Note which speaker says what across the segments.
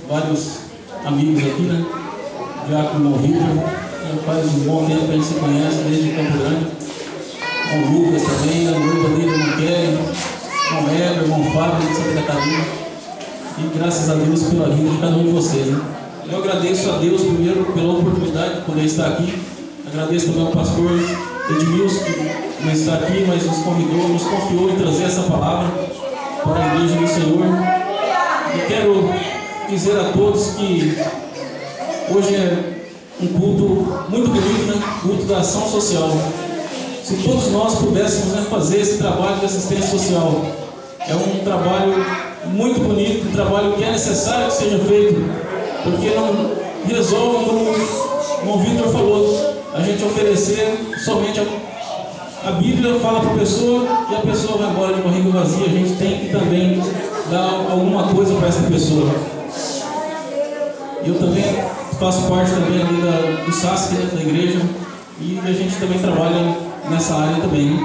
Speaker 1: vários amigos aqui, né? Diácono Vitor, faz um bom tempo que a gente se conhece, desde Campo Grande. O Lucas também, a noiva dele, o irmão Kelly, o irmão Heber, o irmão Fábio de Santa Catarina. E graças a Deus pela vida de cada um de vocês, né? Eu agradeço a Deus primeiro pela oportunidade de poder estar aqui. Agradeço também ao pastor Edmilson, que não está aqui, mas nos convidou, nos confiou em trazer essa palavra para a igreja do Senhor. E quero dizer a todos que hoje é um culto muito bonito, né? Culto da ação social. Se todos nós pudéssemos, né, fazer esse trabalho de assistência social, é um trabalho muito bonito, um trabalho que é necessário que seja feito, porque não resolve, como o irmão Vitor falou, a gente oferecer somente a Bíblia fala para a pessoa e a pessoa vai embora de barriga vazia. A gente tem que também dar alguma coisa para essa pessoa. Eu também faço parte também ali do SASC, né, da igreja, e a gente também trabalha nessa área também.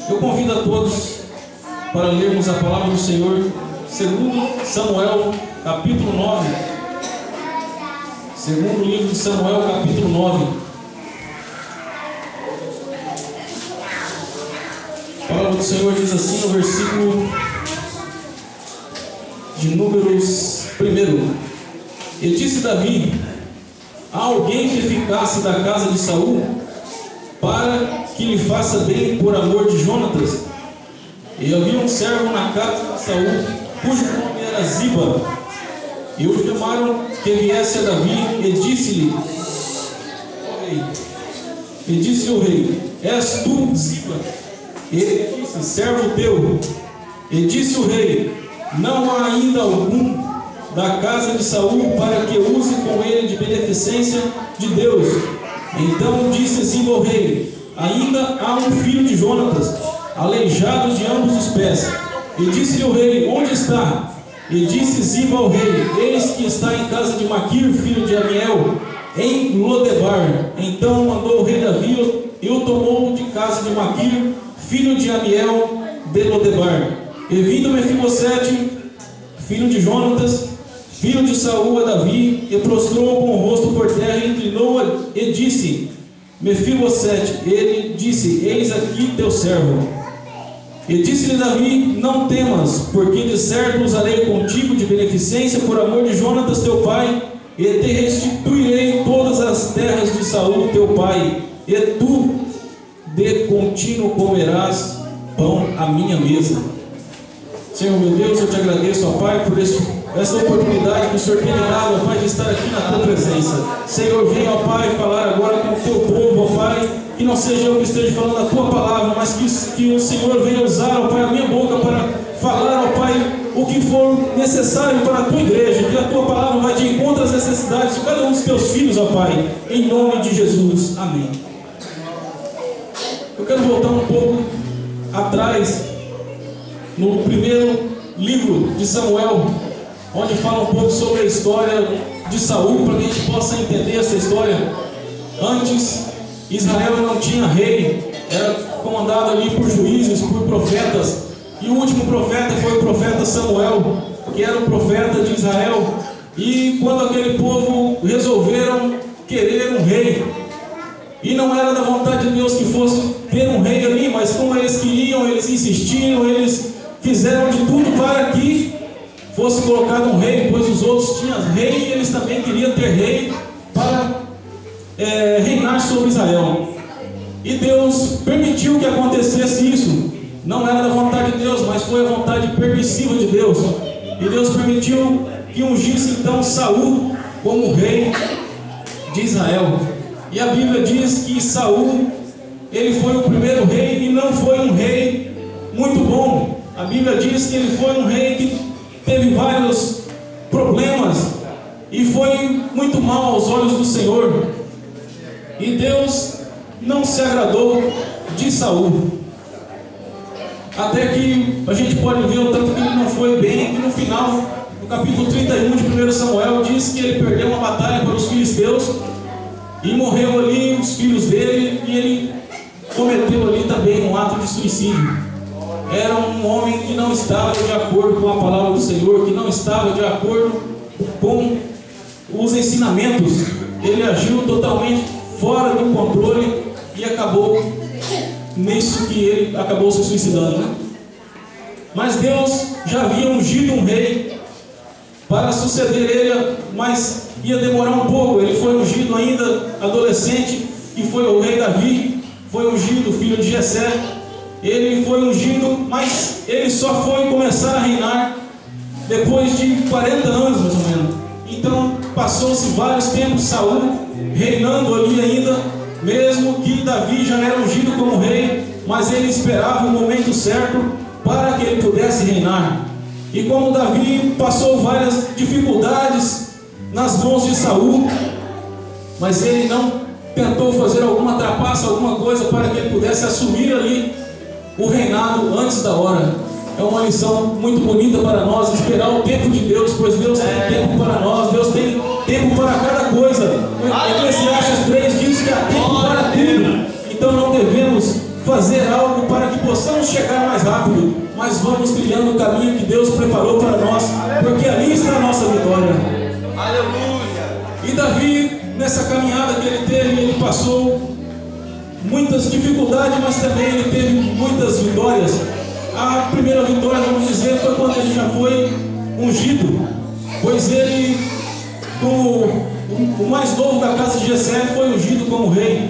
Speaker 1: Eu convido a todos para lermos a palavra do Senhor, segundo Samuel, capítulo 9. Segundo livro de Samuel, capítulo 9. A palavra do Senhor diz assim no versículo de Números 1. E disse Davi: há alguém que ficasse da casa de Saul, para que lhe faça bem por amor de Jonatas? E havia um servo na casa de Saul, cujo nome era Ziba. E o chamaram que viesse a Davi, e disse-lhe o rei: és tu, Ziba? E ele disse: servo teu. E disse o rei: não há ainda algum da casa de Saul para que use com ele de beneficência de Deus. Então disse Ziba ao rei: ainda há um filho de Jonatas, aleijado de ambos os pés. E disse-lhe o rei: onde está? E disse Ziba ao rei: eis que está em casa de Maquir, filho de Amiel, em Lodebar. Então mandou o rei Davi e o tomou de casa de Maquir, filho de Amiel, de Lodebar. E vindo Mefibosete, filho de Jonatas, filho de Saul, a Davi, e prostrou com o rosto por terra, e inclinou e disse: Mefibosete. Ele disse: eis aqui teu servo. E disse-lhe Davi: não temas, porque de certo usarei contigo de beneficência por amor de Jonatas teu pai, e te restituirei todas as terras de Saul teu pai, e tu de contínuo comerás pão à minha mesa. Senhor meu Deus, eu te agradeço, ó Pai, por essa oportunidade que o Senhor tem me dado, ó Pai, de estar aqui na tua presença. Senhor, venha, ó Pai, falar agora com o teu povo, ó Pai, que não seja eu que esteja falando a tua palavra, mas que o Senhor venha usar, ó Pai, a minha boca para falar, ó Pai, o que for necessário para a tua igreja, que a tua palavra vai de encontro às necessidades de cada um dos teus filhos, ó Pai, em nome de Jesus. Amém. Eu quero voltar um pouco atrás, no primeiro livro de Samuel, onde fala um pouco sobre a história de Saul, para que a gente possa entender essa história. Antes, Israel não tinha rei, era comandado ali por juízes, por profetas, e o último profeta foi o profeta Samuel, que era o profeta de Israel. E quando aquele povo resolveram querer um rei, e não era da vontade de Deus que fosse ter um rei ali, mas como eles queriam, eles insistiram, eles fizeram de tudo para que fosse colocado um rei, pois os outros tinham rei e eles também queriam ter rei para reinar sobre Israel. E Deus permitiu que acontecesse isso. Não era da vontade de Deus, mas foi a vontade permissiva de Deus. E Deus permitiu que ungisse então Saul como rei de Israel. E a Bíblia diz que Saul, ele foi o primeiro rei e não foi um rei muito bom. A Bíblia diz que ele foi um rei que teve vários problemas e foi muito mal aos olhos do Senhor. E Deus não se agradou de Saul. Até que a gente pode ver o tanto que ele não foi bem, que no final, no capítulo 31 de 1 Samuel, diz que ele perdeu uma batalha para os filisteus e morreu ali os filhos dele, e ele cometeu ali também um ato de suicídio. Era um homem que não estava de acordo com a palavra do Senhor, que não estava de acordo com os ensinamentos. Ele agiu totalmente fora do controle e acabou nisso que ele acabou se suicidando, né? Mas Deus já havia ungido um rei para suceder ele, mas ia demorar um pouco. Ele foi ungido ainda adolescente, e foi o rei Davi, foi ungido, filho de Jessé. Ele foi ungido, mas ele só foi começar a reinar depois de 40 anos, mais ou menos. Então passou-se vários tempos, Saul reinando ali ainda, mesmo que Davi já era ungido como rei, mas ele esperava o momento certo para que ele pudesse reinar. E como Davi passou várias dificuldades nas mãos de Saul, mas ele não tentou fazer alguma trapaça, alguma coisa para que ele pudesse assumir ali o reinado antes da hora. É uma lição muito bonita para nós, esperar o tempo de Deus, pois Deus tem tempo para nós, Deus tem tempo para cada coisa. Eclesiastes 3 diz que há tempo para tudo. Então não devemos fazer algo para que possamos chegar mais rápido, mas vamos trilhando o caminho que Deus preparou para nós, porque ali está a nossa vitória.
Speaker 2: Aleluia!
Speaker 1: E Davi, nessa caminhada que ele teve, ele passou muitas dificuldades, mas também ele teve muitas vitórias. A primeira vitória, vamos dizer, foi quando ele já foi ungido, pois ele, como o mais novo da casa de Jessé, foi ungido como rei.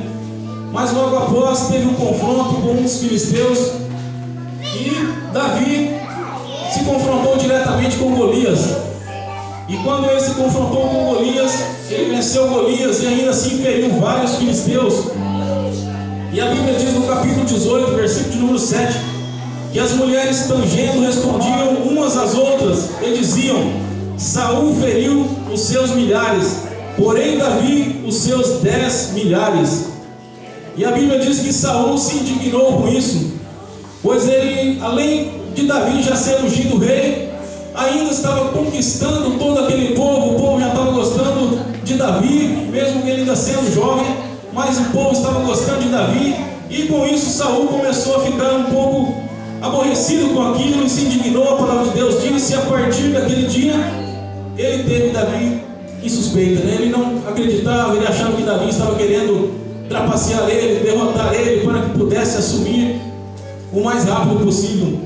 Speaker 1: Mas logo após teve um confronto com os filisteus, e Davi se confrontou diretamente com Golias. E quando ele se confrontou com Golias, ele venceu Golias e ainda assim feriu vários filisteus. E a Bíblia diz no capítulo 18, versículo de número 7, que as mulheres tangendo respondiam umas às outras e diziam: Saul feriu os seus milhares, porém Davi os seus 10 milhares. E a Bíblia diz que Saul se indignou com isso, pois ele, além de Davi já ser ungido rei, ainda estava conquistando todo aquele povo. O povo já estava gostando de Davi, mesmo que ele ainda sendo jovem, mas o povo estava gostando de Davi, e com isso Saul começou a ficar um pouco aborrecido com aquilo e se indignou. A palavra de Deus diz, e a partir daquele dia ele teve Davi em suspeita, né? Ele não acreditava, ele achava que Davi estava querendo trapacear ele, derrotar ele, para que pudesse assumir o mais rápido possível.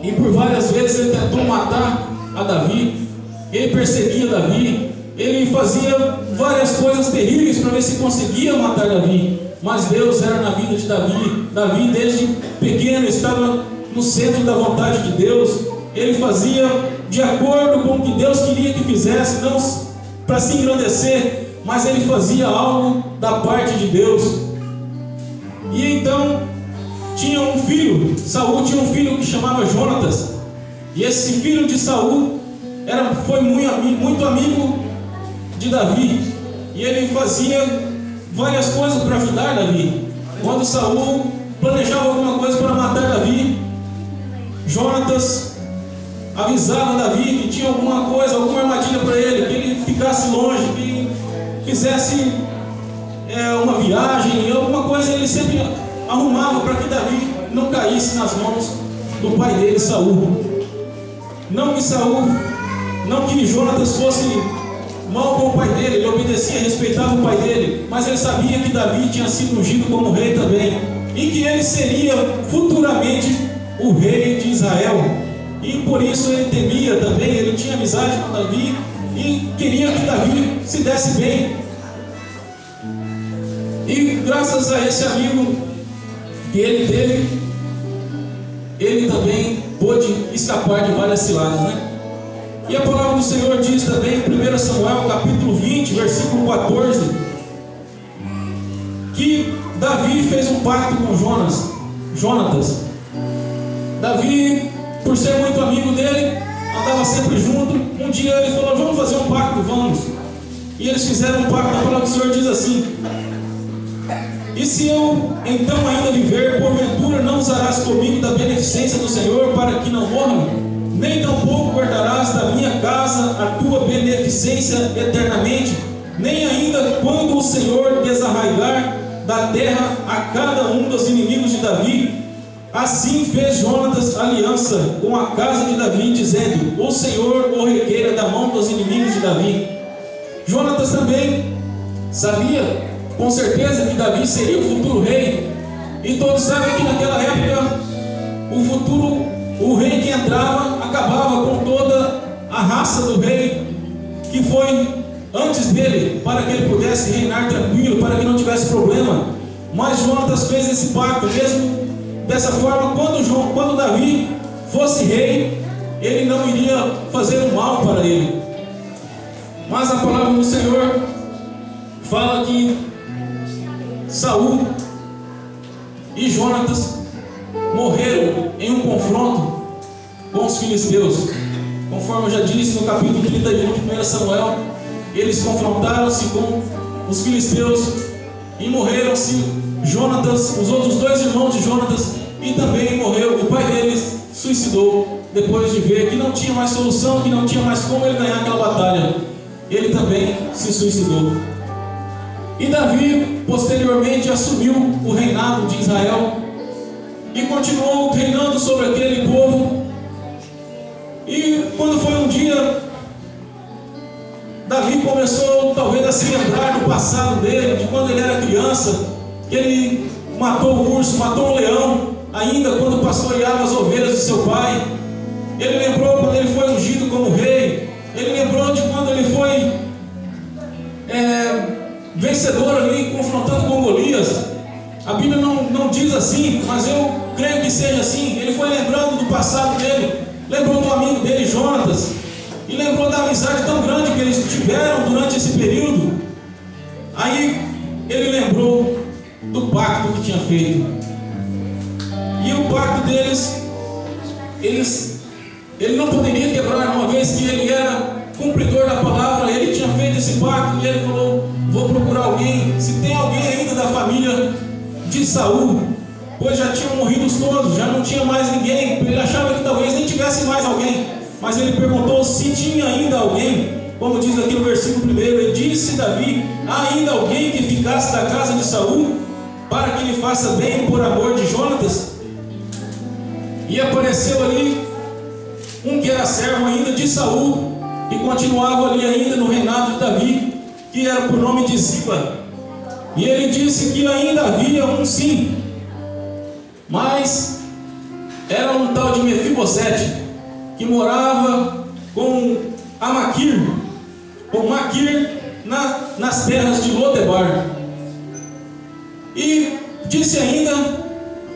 Speaker 1: E por várias vezes ele tentou matar a Davi, ele perseguia Davi, ele fazia várias coisas terríveis para ver se conseguia matar Davi. Mas Deus era na vida de Davi. Davi desde pequeno estava no centro da vontade de Deus. Ele fazia de acordo com o que Deus queria que fizesse, não para se engrandecer, mas ele fazia algo da parte de Deus. E então tinha um filho, Saul tinha um filho que chamava Jonatas, e esse filho de Saul foi muito amigo de Davi, e ele fazia várias coisas para ajudar Davi. Quando Saul planejava alguma coisa para matar Davi, Jonatas avisava Davi que tinha alguma coisa, alguma armadilha para ele, que ele ficasse longe, que fizesse uma viagem, alguma coisa. Ele sempre arrumava para que Davi não caísse nas mãos do pai dele, Saul. Não que Jonatas fosse mal com o pai dele, ele obedecia, respeitava o pai dele, mas ele sabia que Davi tinha sido ungido como rei também, e que ele seria futuramente o rei de Israel, e por isso ele temia também, ele tinha amizade com Davi e queria que Davi se desse bem. E graças a esse amigo que ele teve, ele também pôde escapar de várias ciladas, né? E a palavra do Senhor diz também em 1 Samuel capítulo 20, versículo 14, que Davi fez um pacto com Jonatas. Davi, por ser muito amigo dele, andava sempre junto. Um dia ele falou: vamos fazer um pacto, vamos. E eles fizeram um pacto. A palavra do Senhor diz assim: e se eu então ainda viver, porventura não usarás comigo da beneficência do Senhor para que não morra? Nem tampouco guardarás da minha casa a tua beneficência eternamente, nem ainda quando o Senhor desarraigar da terra a cada um dos inimigos de Davi, Assim fez Jonatas aliança com a casa de Davi, dizendo: o Senhor o requeira da mão dos inimigos de Davi. Jonatas também sabia com certeza que Davi seria o futuro rei, e todos sabem que naquela época o rei que entrava acabava com toda a raça do rei que foi antes dele, para que ele pudesse reinar tranquilo, para que não tivesse problema. Mas Jonatas fez esse pacto, mesmo dessa forma, quando Davi fosse rei, ele não iria fazer o mal para ele. Mas a palavra do Senhor fala que Saul e Jonatas morreram em um confronto com os filisteus. Conforme eu já disse no capítulo 31 de 1 Samuel, eles confrontaram-se com os filisteus e morreram-se Jonatas, os outros dois irmãos de Jonatas, e também morreu, o pai deles suicidou, depois de ver que não tinha mais solução, que não tinha mais como ele ganhar aquela batalha. Ele também se suicidou. E Davi, posteriormente, assumiu o reinado de Israel e continuou reinando sobre aquele povo. E quando foi um dia, Davi começou talvez a se lembrar do passado dele, de quando ele era criança, que ele matou um urso, matou um leão, ainda quando pastoreava as ovelhas do seu pai. Ele lembrou quando ele foi ungido como rei. Ele lembrou de quando ele foi vencedor ali, confrontando com Golias. A Bíblia não diz assim, mas eu creio que seja assim. Ele foi lembrando do passado dele, lembrou do amigo dele, Jonatas, e lembrou da amizade tão grande que eles tiveram durante esse período. Aí ele lembrou do pacto que tinha feito. E o pacto deles, ele não poderia quebrar, uma vez que ele era cumpridor da palavra. Ele tinha feito esse pacto e ele falou: vou procurar alguém, se tem alguém ainda da família de Saul, pois já tinham morrido todos, já não tinha mais ninguém. Ele achava que talvez nem tivesse mais alguém, mas ele perguntou se tinha ainda alguém. Como diz aqui no versículo 1, ele disse: Davi, há ainda alguém que ficasse da casa de Saul, para que lhe faça bem por amor de Jonatas? E apareceu ali um que era servo ainda de Saul, e continuava ali ainda no reinado de Davi, que era por nome de Ziba. E ele disse que ainda havia um sim, mas era um tal de Mefibosete, que morava com Maquir nas terras de Lodebar. E disse ainda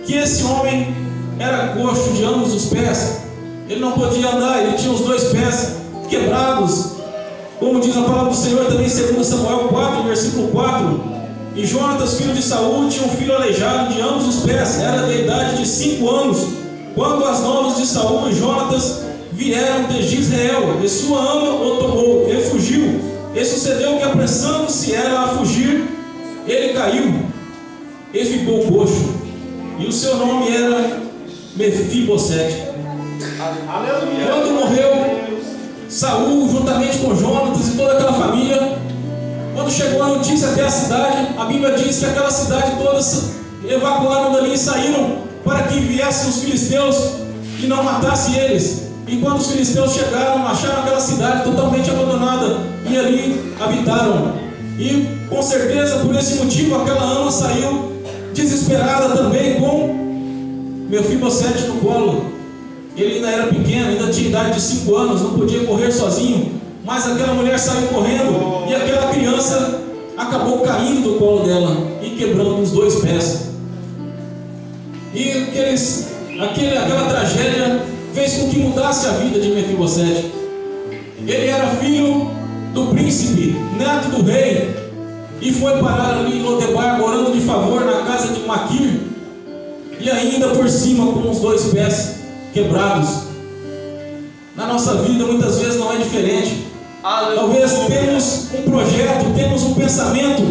Speaker 1: que esse homem era coxo de ambos os pés, ele não podia andar, ele tinha os dois pés quebrados, como diz a palavra do Senhor também em 2 Samuel 4, versículo 4. E Jonatas, filho de Saul, tinha um filho aleijado de ambos os pés, era da idade de 5 anos, quando as novas de Saul e Jonatas vieram de Jizreel, e sua ama o tomou, e fugiu. E sucedeu que, apressando-se ela a fugir, ele caiu e ficou coxo, e o seu nome era Mefibosete. Quando morreu Saul, juntamente com Jonatas e toda aquela família, quando chegou a notícia até a cidade, a Bíblia diz que aquela cidade todas evacuaram dali e saíram para que viessem os filisteus e não matassem eles. E quando os filisteus chegaram, acharam aquela cidade totalmente abandonada e ali habitaram. E com certeza por esse motivo aquela ama saiu desesperada também, com Mefibosete no colo. Ele ainda era pequeno, ainda tinha idade de 5 anos, não podia correr sozinho, mas aquela mulher saiu correndo e aquela criança acabou caindo do colo dela e quebrando os dois pés. E aquela tragédia fez com que mudasse a vida de Mefibosete. Ele era filho do príncipe, neto do rei, e foi parar ali em Lodebar, morando de favor na casa de Maquir, e ainda por cima com os dois pés quebrados. Na nossa vida muitas vezes não é diferente. Talvez temos um projeto, temos um pensamento,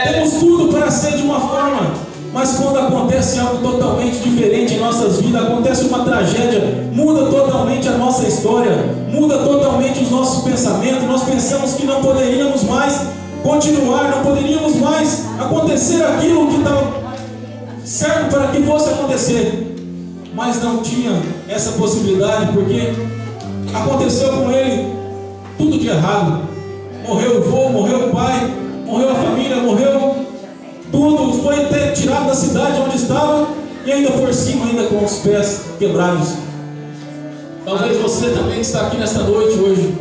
Speaker 1: temos tudo para ser de uma forma, mas quando acontece algo totalmente diferente em nossas vidas, acontece uma tragédia, muda totalmente a nossa história, muda totalmente os nossos pensamentos. Nós pensamos que não poderíamos mais continuar, não poderíamos mais acontecer aquilo que estava certo para que fosse acontecer. mas não tinha essa possibilidade, porque aconteceu com ele tudo de errado. Morreu o vô, morreu o pai, morreu a família, morreu tudo, foi até tirado da cidade onde estava, e ainda por cima, ainda com os pés quebrados. Talvez você também está aqui nesta noite hoje,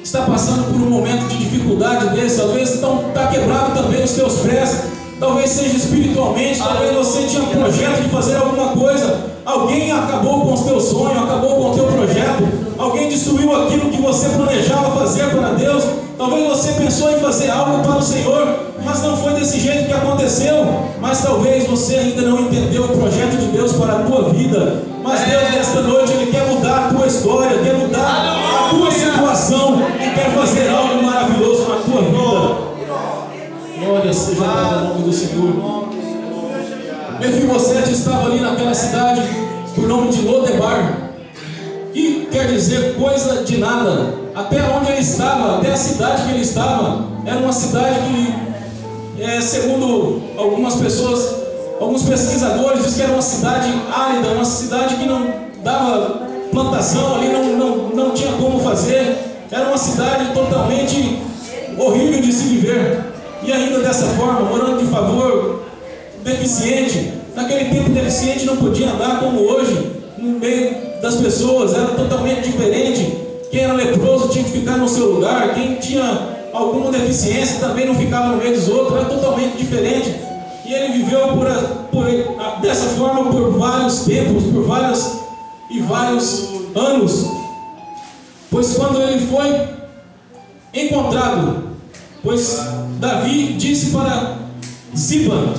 Speaker 1: está passando por um momento de dificuldade desse, talvez está quebrado também os teus pés, talvez seja espiritualmente, talvez você tinha um projeto de fazer alguma coisa, alguém acabou com os teus sonhos, acabou com o teu projeto, alguém destruiu aquilo que você planejava fazer para Deus, talvez você pensou em fazer algo para o Senhor, mas não foi desse jeito que aconteceu, mas talvez você ainda não entendeu o projeto de Deus para a tua vida, mas Deus nesta noite Ele quer mudar a tua história, quer mudar a tua situação e quer fazer algo maravilhoso na tua vida. Glória seja o nome do Senhor. Mefibosete estava ali naquela cidade por nome de Lodebar, que quer dizer coisa de nada. Até onde ele estava, até a cidade que ele estava, era uma cidade que, segundo algumas pessoas, alguns pesquisadores, diz que era uma cidade árida, uma cidade que não dava plantação ali, não tinha como fazer, era uma cidade totalmente horrível de se viver. E ainda dessa forma, morando de favor, deficiente. Naquele tempo, deficiente não podia andar como hoje, no meio das pessoas, era totalmente diferente. Quem era leproso tinha que ficar no seu lugar, quem tinha alguma deficiência também não ficava no meio dos outros, era totalmente diferente. E ele viveu dessa forma por vários tempos, por vários anos. Pois quando ele foi encontrado, pois Davi disse para Ziba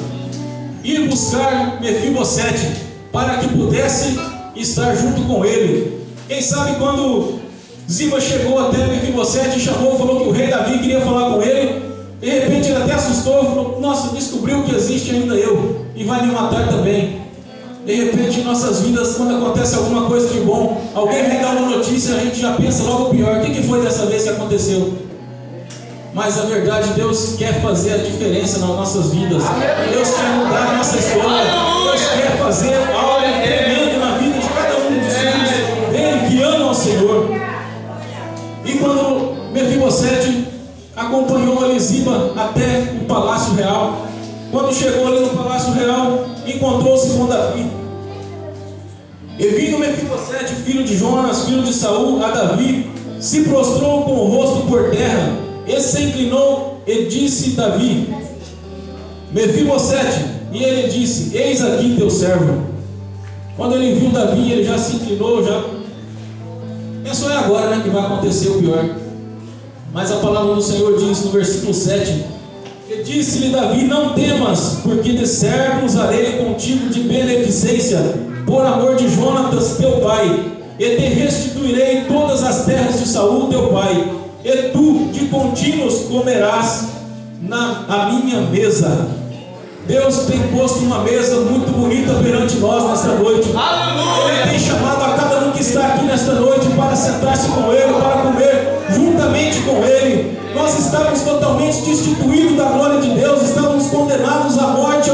Speaker 1: ir buscar Mefibosete para que pudesse estar junto com ele. Quem sabe quando Ziba chegou até Mefibosete e chamou, falou que o rei Davi queria falar com ele, de repente ele até assustou, falou: nossa, descobriu que existe ainda eu e vai me matar também. De repente em nossas vidas, quando acontece alguma coisa de bom, alguém vem dar uma notícia, a gente já pensa logo o pior. O que foi dessa vez que aconteceu? Mas a verdade, Deus quer fazer a diferença nas nossas vidas. Deus quer mudar a nossa história. Deus quer fazer algo tremendo na vida de cada um dos filhos dele que amam ao Senhor. E quando Mefibosete acompanhou ali Ziba até o palácio real, quando chegou ali no palácio real, encontrou-se com Davi. E vindo Mefibosete, filho de Jonas, filho de Saul, a Davi, se prostrou com o rosto por terra. Ele se inclinou e disse Davi: Mefibosete. E ele disse: eis aqui teu servo. Quando ele viu Davi, ele já se inclinou, já pensou: é agora, né, que vai acontecer o pior. Mas a palavra do Senhor diz no versículo 7: e disse-lhe Davi: não temas, porque de certo usarei contigo de beneficência, por amor de Jonatas teu pai, e te restituirei todas as terras de Saul teu pai, e tu de contínuos comerás à minha mesa. Deus tem posto uma mesa muito bonita perante nós nesta noite. Ele tem chamado a cada um que está aqui nesta noite para sentar-se com Ele, para comer juntamente com Ele. Nós estávamos totalmente destituídos da glória de Deus, estávamos condenados à morte,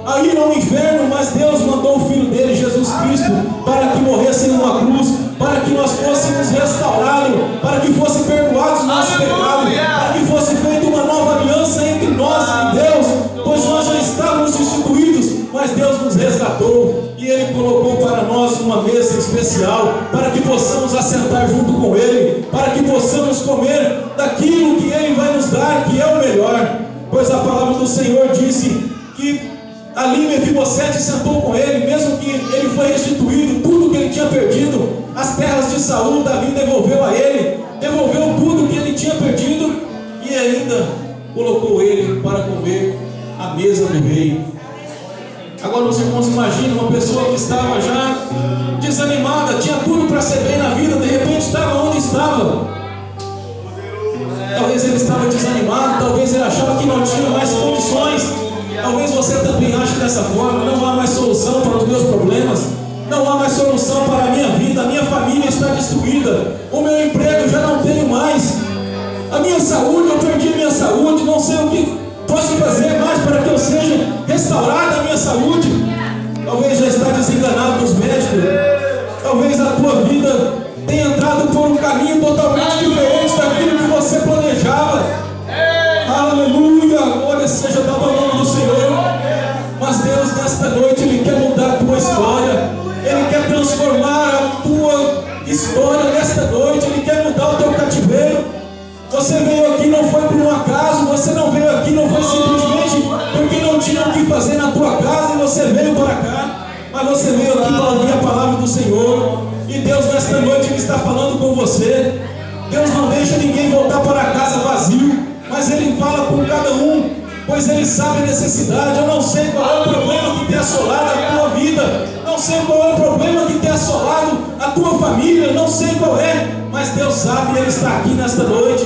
Speaker 1: a ir ao inferno, mas Deus mandou o Filho dele, Jesus Cristo, para que morresse em uma cruz, para que nós fôssemos restaurados, para que fossem perdoados os nossos pecados, para que fosse feita uma nova aliança entre nós e Deus, pois nós já estávamos destituídos, mas Deus nos resgatou e Ele colocou para nós uma mesa especial, para que possamos assentar junto com Ele, para que possamos comer daquilo que Ele vai nos dar, que é o melhor. Pois a palavra do Senhor disse que ali Mefibosete sentou com ele, mesmo que ele foi restituído tudo que ele tinha perdido, as terras de Saul, Davi devolveu a ele, devolveu tudo que ele tinha perdido e ainda colocou ele para comer à mesa do rei. Agora os irmãos imaginam uma pessoa que estava já desanimada, tinha tudo para ser bem na vida, de repente estava onde estava. Talvez ele estava desanimado, talvez ele achava que não tinha mais condições. Talvez você também ache dessa forma: não há mais solução para os meus problemas, não há mais solução para a minha vida, a minha família está destruída, o meu emprego já não tenho mais, a minha saúde, eu perdi a minha saúde, não sei o que posso fazer mais para que eu seja restaurada a minha saúde. talvez já está desenganado dos médicos, talvez a tua vida tenha entrado por um caminho totalmente diferente daquilo que você planejava. Aleluia, glória seja dada ao nome do Senhor. Mas Deus, nesta noite, Ele quer mudar a tua história, Ele quer transformar a tua história nesta noite, Ele quer mudar o teu cativeiro. Você veio aqui não foi por um acaso, você não veio aqui não foi simplesmente porque não tinha o que fazer na tua casa e você veio para cá, mas você veio aqui para ouvir a palavra do Senhor. E Deus, nesta noite, Ele está falando com você. Deus não deixa ninguém voltar para casa vazio, mas Ele fala com cada um, pois Ele sabe a necessidade. Eu não sei qual é o problema que tem assolado a tua vida, não sei qual é o problema que tem assolado a tua família, não sei qual é, mas Deus sabe e Ele está aqui nesta noite.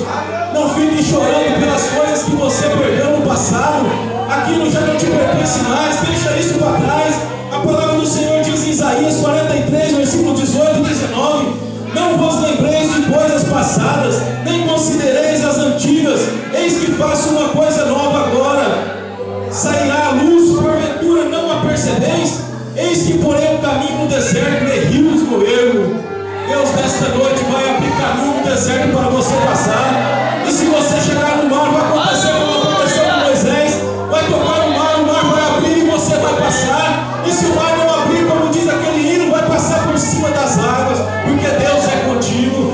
Speaker 1: Não fique chorando pelas coisas que você perdeu no passado. Aquilo já não te pertence mais, deixa isso para trás. A palavra do Senhor diz em Isaías 43, versículo 18 e 19: não vos lembreis de coisas passadas, nem considereis as antigas. Eis que faço uma coisa nova agora. Sairá a luz, porventura não a percebeis? Eis que porém um caminho no deserto e rios no ermo. Deus, nesta noite, vai abrir caminho no deserto para você passar. E se você chegar no mar, vai acontecer como aconteceu com Moisés. Vai tocar no mar vai abrir e você vai passar. E se o mar não abrir, como diz aquele hino, vai passar por cima das águas, porque Deus é contigo.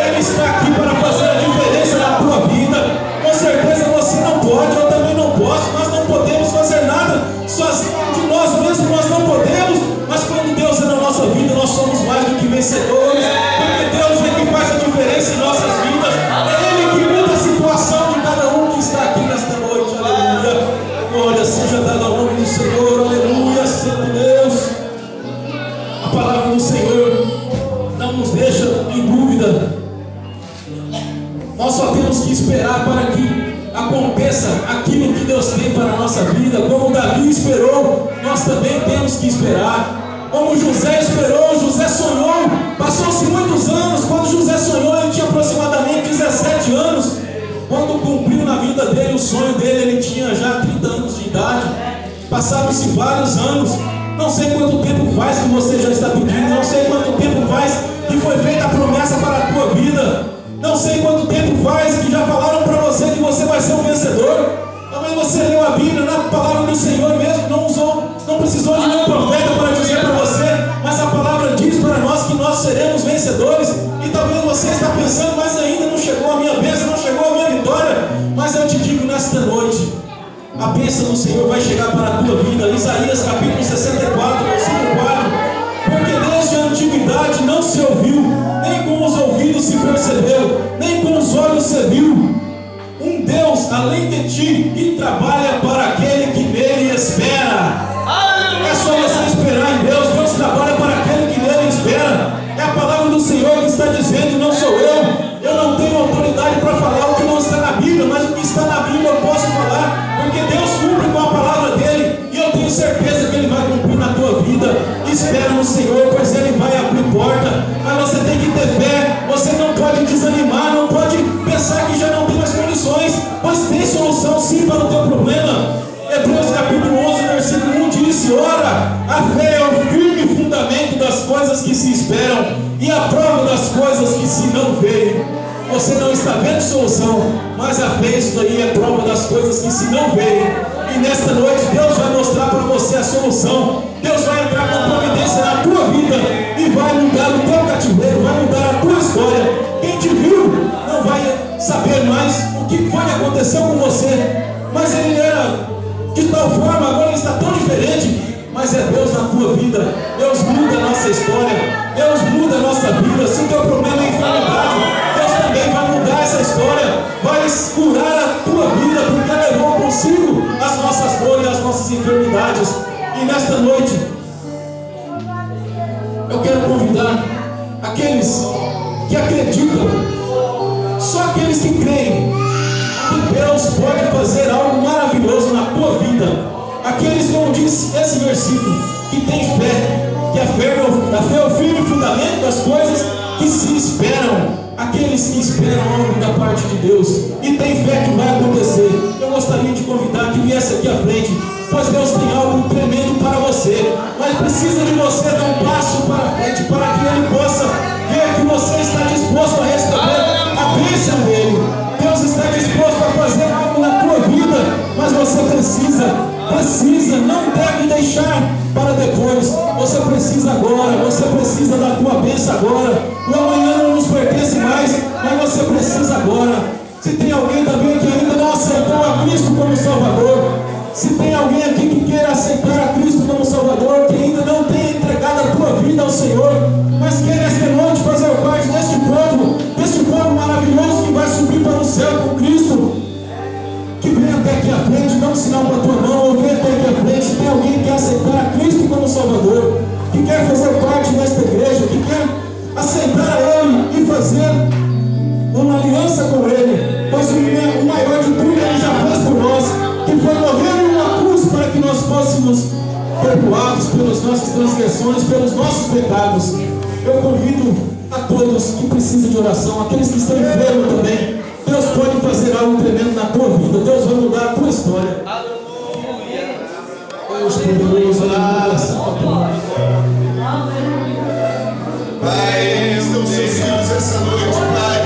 Speaker 1: Ele está aqui para fazer a diferença na tua vida. Com certeza você não pode, eu também não posso. Nós não podemos fazer nada sozinhos de nós mesmos, nós não podemos. Mas quando Deus é na nossa vida, nós somos mais do que vencedores, porque Deus é que faz a diferença em nossas vidas. É Ele que muda a situação de cada um que está aqui nesta noite. Aleluia. Glória seja dada ao nome do Senhor. Aleluia, Santo Deus. A palavra do Senhor não nos deixa em dúvida. Nós só temos que esperar para que aconteça aquilo que Deus tem para a nossa vida. Como Davi esperou, nós também temos que esperar. Como José esperou, José sonhou. Passou-se muitos anos. Quando José sonhou, ele tinha aproximadamente 17 anos. Quando cumpriu na vida dele o sonho dele, ele tinha já 30 anos de idade. Passaram-se vários anos. Não sei quanto tempo faz que você já está pedindo. Não sei quanto tempo faz que foi feita a promessa para a tua vida. Não sei quanto tempo faz que já falaram para você que você vai ser um vencedor. Talvez você leu a Bíblia na palavra do Senhor mesmo, não precisou de nenhum profeta para dizer para você, mas a palavra diz para nós que nós seremos vencedores. E talvez você está pensando, mas ainda não chegou a minha bênção, não chegou a minha vitória. Mas eu te digo nesta noite, a bênção do Senhor vai chegar para a tua vida. Isaías capítulo 64, versículo 4: porque desde a antiguidade não se ouviu, nem com os ouvidos se percebeu, nem com os olhos se viu um Deus além de ti, que trabalha para aquele que nele espera. É só você esperar em Deus. Deus trabalha para aquele que nele espera. É a palavra do Senhor que está dizendo, não sou eu. Eu não tenho autoridade para falar o que não está na Bíblia, mas o que está na Bíblia eu posso falar, porque Deus cumpre com a palavra dele, e eu tenho certeza que ele vai cumprir na tua vida. Espera no Senhor, pois ele vai abrir porta. Mas você tem que ter fé. Você não pode desanimar, não pode pensar que já não tem mais condições, pois tem solução sim para o teu problema. Hebreus capítulo 11, versículo 1 diz: ora, a fé é o firme fundamento das coisas que se esperam e a prova das coisas que se não veem. Você não está vendo solução, mas a fé, isso daí é prova das coisas que se não veem. E nesta noite Deus vai mostrar para você a solução. Deus vai entrar com providência na tua vida e vai mudar o teu cativeiro, vai mudar a tua história. Quem te viu não vai saber mais o que foi que aconteceu com você, mas ele era de tal forma, agora ele está tão diferente. Mas é Deus na tua vida. Deus muda a nossa história, Deus muda a nossa vida. Se o teu problema é enfermidade, Deus também vai mudar essa história, vai curar a tua vida, porque levou consigo as nossas dores e as nossas enfermidades. E nesta noite eu quero convidar aqueles que acreditam, só aqueles que creem que Deus pode fazer algo maravilhoso na tua vida. Aqueles, como diz esse versículo, que tem fé, que a fé é o firme fundamento das coisas que se esperam. Aqueles que esperam algo da parte de Deus e tem fé que vai acontecer. Eu gostaria de convidar que viesse aqui à frente pois Deus tem algo tremendo para você. Mas precisa de você dar um passo para frente para que Ele possa ver que você está disposto a receber a bênção dele. Deus está disposto a fazer algo na tua vida, mas você precisa, não deve deixar para depois. Você precisa agora, você precisa da tua bênção agora. O amanhã não nos pertence mais, mas você precisa agora. Se tem alguém também que ainda não aceitou a Cristo como Salvador, se tem alguém aqui que queira aceitar a Cristo como Salvador, que ainda não tem entregado a tua vida ao Senhor, mas quer nesta noite fazer parte deste povo maravilhoso que vai subir para o céu com Cristo, que vem até aqui à frente, dá um sinal para a tua mão, ou vem até aqui à frente. Se tem alguém que quer aceitar a Cristo como Salvador, que quer fazer parte desta igreja, que quer aceitar a Ele e fazer uma aliança com Ele, pois o maior de tudo Ele já fez por nós, que foi morrer em uma cruz para que nós fôssemos perdoados pelas nossas transgressões, pelos nossos pecados. Eu convido a todos que precisam de oração, aqueles que estão enfermos também. Deus pode fazer algo tremendo na tua vida. Deus vai mudar a tua história.
Speaker 2: Aleluia.
Speaker 1: Deus poderoso, aleluia.
Speaker 3: Pai, eles estão seus filhos essa noite, Pai.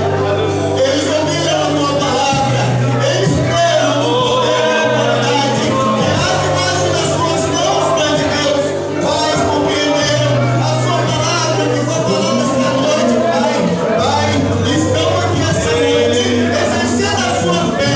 Speaker 3: Eles ouviram a tua palavra, eles creram no poder e na autoridade que há debaixo das suas mãos, Pai de Deus. Pai, compreenderam a sua palavra que foi falada esta noite, Pai. Pai, estão aqui essa noite, exercendo a sua fé.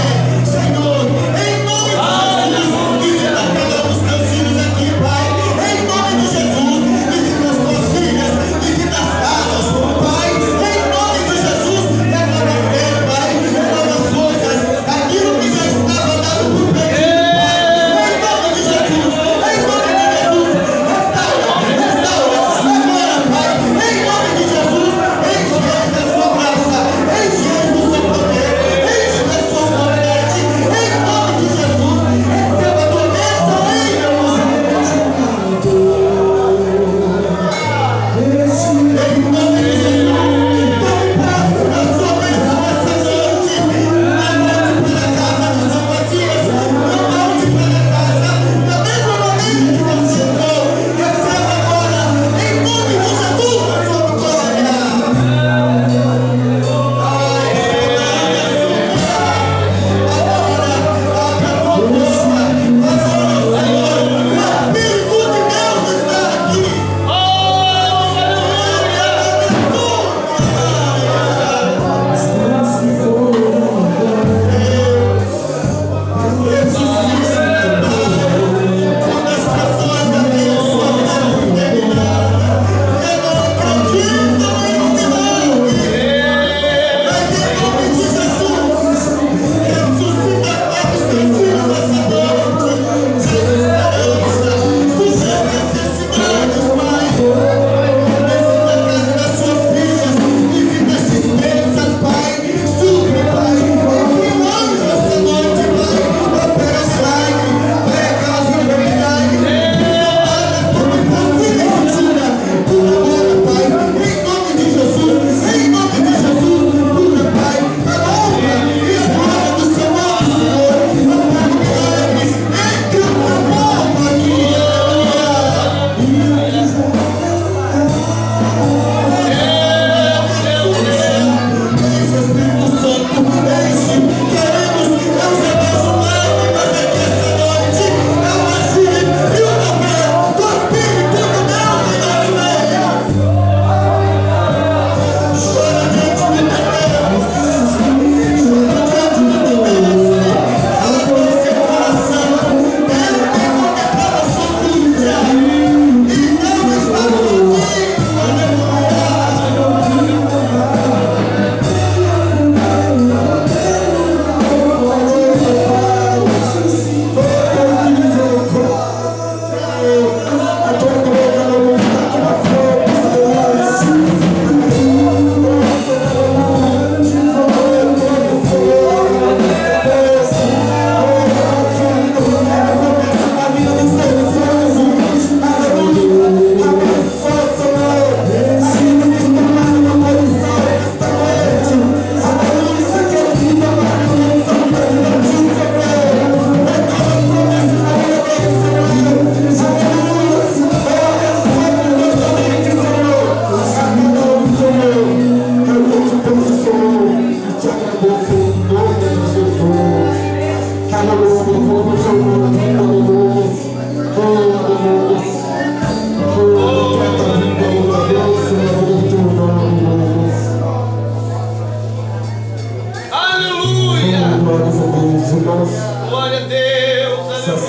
Speaker 3: irmãos.
Speaker 2: Glória a Deus. Aleluia.